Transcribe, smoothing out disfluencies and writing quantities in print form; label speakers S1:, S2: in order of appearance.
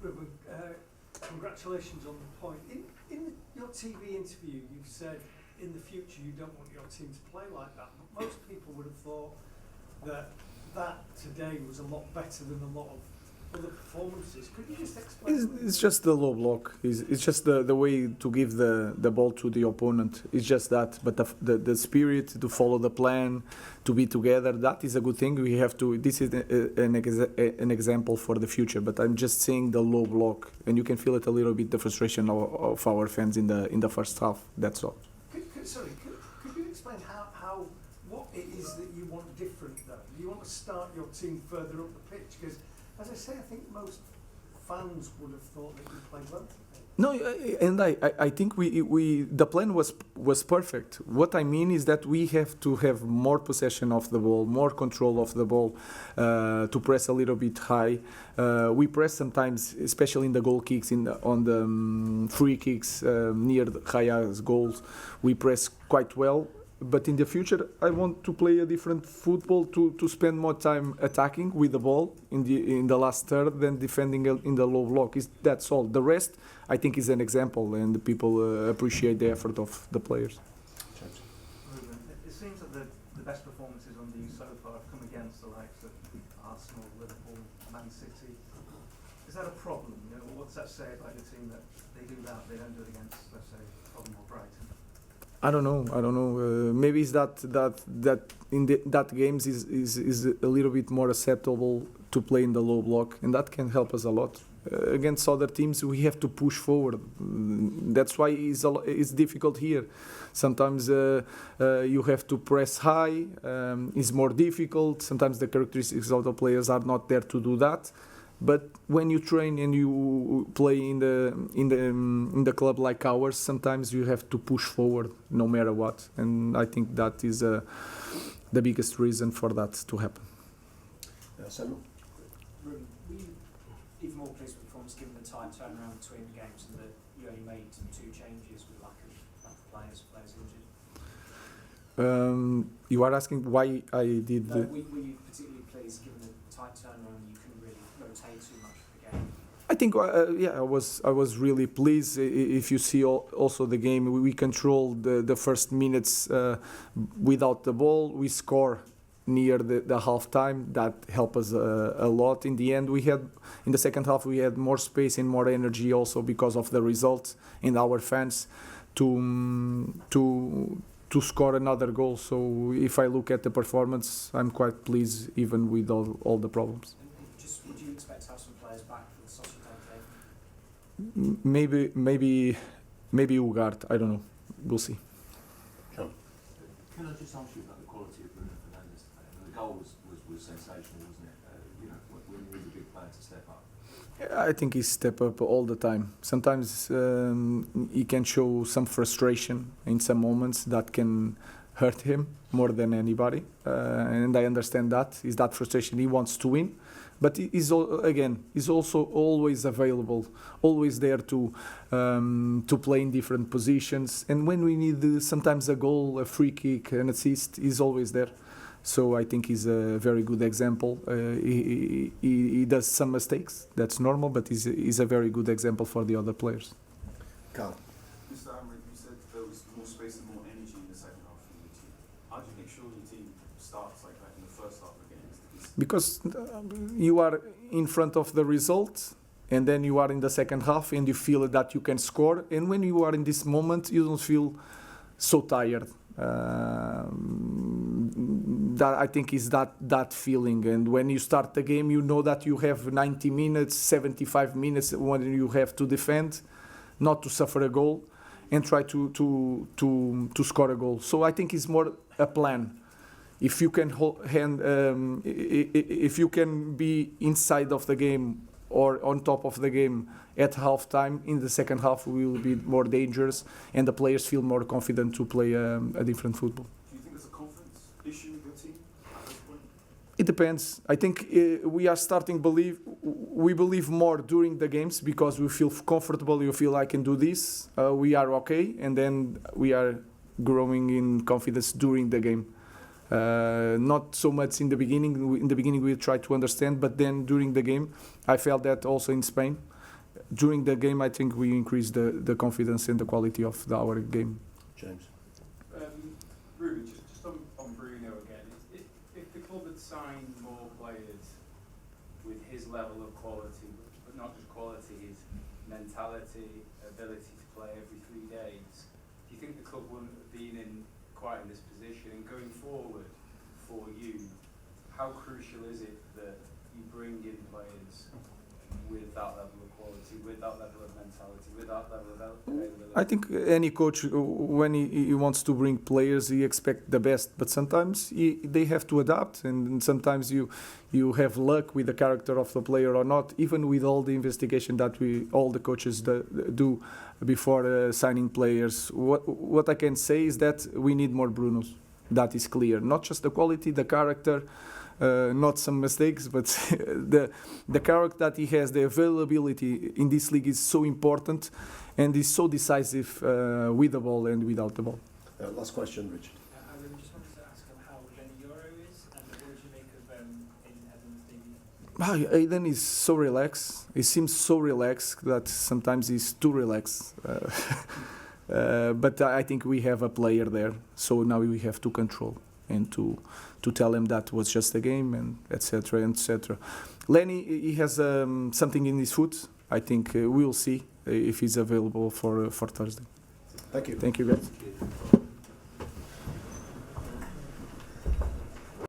S1: Ruben, congratulations on the point. In your TV interview, you've said in the future you don't want your team to play like that, but most people would have thought that today was a lot better than a lot of other performances. Could you just explain?
S2: It's just the low block. It's just the way to give the ball to the opponent. It's just that. But the spirit to follow the plan, to be together, that is a good thing. We have to. This is an example for the future. But I'm just saying the low block, and you can feel it a little bit, the frustration of our fans in the first half. That's all.
S1: Could you explain what it is that you want different though? You want to start your team further up the pitch because, as I say, I think most fans would have thought that you played well today.
S2: No, and I think we the plan was perfect. What I mean is that we have to have more possession of the ball, more control of the ball, to press a little bit high. We press sometimes, especially in the goal kicks, on the free kicks near the Raya's goals. We press quite well. But in the future, I want to play a different football to spend more time attacking with the ball in the last third than defending in the low block. That's all. The rest, I think, is an example, and the people appreciate the effort of the players.
S3: Ruben, it seems that the best performances under you so far have come against the likes of Arsenal, Liverpool, Man City. Is that a problem? You know, what's that say about your team that they do that, they don't do it against, let's say, Tottenham or Brighton?
S2: I don't know. Maybe it's that in that games is a little bit more acceptable to play in the low block, and that can help us a lot. Against other teams, we have to push forward. That's why it's difficult here. Sometimes you have to press high. It's more difficult. Sometimes the characteristics of the players are not there to do that. But when you train and you play in the club like ours, sometimes you have to push forward no matter what, and I think that is the biggest reason for that to happen.
S4: Samuel?
S5: Ruben, were you even more pleased with the performance given the tight turnaround between the games and that you only made 2 changes with lack of players injured?
S2: You are asking why I did.
S5: No, were you particularly pleased given the tight turnaround? You couldn't really rotate too much for the game.
S2: I think I was really pleased. If you see also the game, we controlled the first minutes without the ball. We score near the half time. That helped us a lot. In the end, in the second half we had more space and more energy also because of the result and our fans to score another goal. So if I look at the performance, I'm quite pleased even with all the problems.
S5: Just would you expect to have some players back for the Sociedad game?
S2: Maybe Ugarte. I don't know. We'll see.
S4: John?
S6: Can I just ask you about the quality of Bruno Fernandez today? I mean, the goal was sensational, wasn't it? When you're a big player to step up.
S2: I think he step up all the time. Sometimes he can show some frustration in some moments that can hurt him more than anybody, and I understand that. Is that frustration? He wants to win, but he's also always available, always there to play in different positions. And when we need sometimes a goal, a free kick, an assist, he's always there. So I think he's a very good example. He does some mistakes, that's normal, but he's a very good example for the other players.
S4: Carl?
S7: Mr. Amorim, you said there was more space and more energy in the second half from your team. How do you make sure your team starts like that in the first half again?
S2: Because you are in front of the result, and then you are in the second half, and you feel that you can score. And when you are in this moment, you don't feel so tired. That I think is that feeling, and when you start the game, you know that you have 90 minutes, 75 minutes when you have to defend, not to suffer a goal, and try to score a goal. So I think it's more a plan. If you can if you can be inside of the game or on top of the game at half time, in the second half we will be more dangerous and the players feel more confident to play a different football.
S7: Do you think there's a confidence issue with your team at this point?
S2: It depends. I think we are starting we believe more during the games because we feel comfortable, you feel I can do this, we are okay, and then we are growing in confidence during the game. Not so much in the beginning. In the beginning we tried to understand, but then during the game I felt that also in Spain, during the game, I think we increased the confidence and the quality of our game.
S4: James.
S8: Ruben, just on Bruno again, if the club had signed more players with his level of quality, but not just quality, his mentality, ability to play every 3 days, do you think the club wouldn't have been quite in this position? And going forward for you, how crucial is it that you bring in players with that level of quality, with that level of mentality, with that level of availability?
S2: I think any coach, when he wants to bring players, he expects the best. But sometimes they have to adapt, and sometimes you have luck with the character of the player or not. Even with all the investigation that all the coaches do before signing players, what I can say is that we need more Brunos. That is clear. Not just the quality, the character. Not some mistakes, but the character that he has, the availability in this league is so important and is so decisive with the ball and without the ball.
S4: Last question, Richard.
S5: I really just wanted to ask him how Lenny Euro is and what did you make of Aiden's debut?
S2: Aiden is so relaxed. He seems so relaxed that sometimes he's too relaxed. But I think we have a player there, so now we have to control and to tell him that was just a game and etc. etc. Lenny, he has something in his foot. I think we'll see if he's available for Thursday.
S4: Thank you.
S2: Thank you, guys.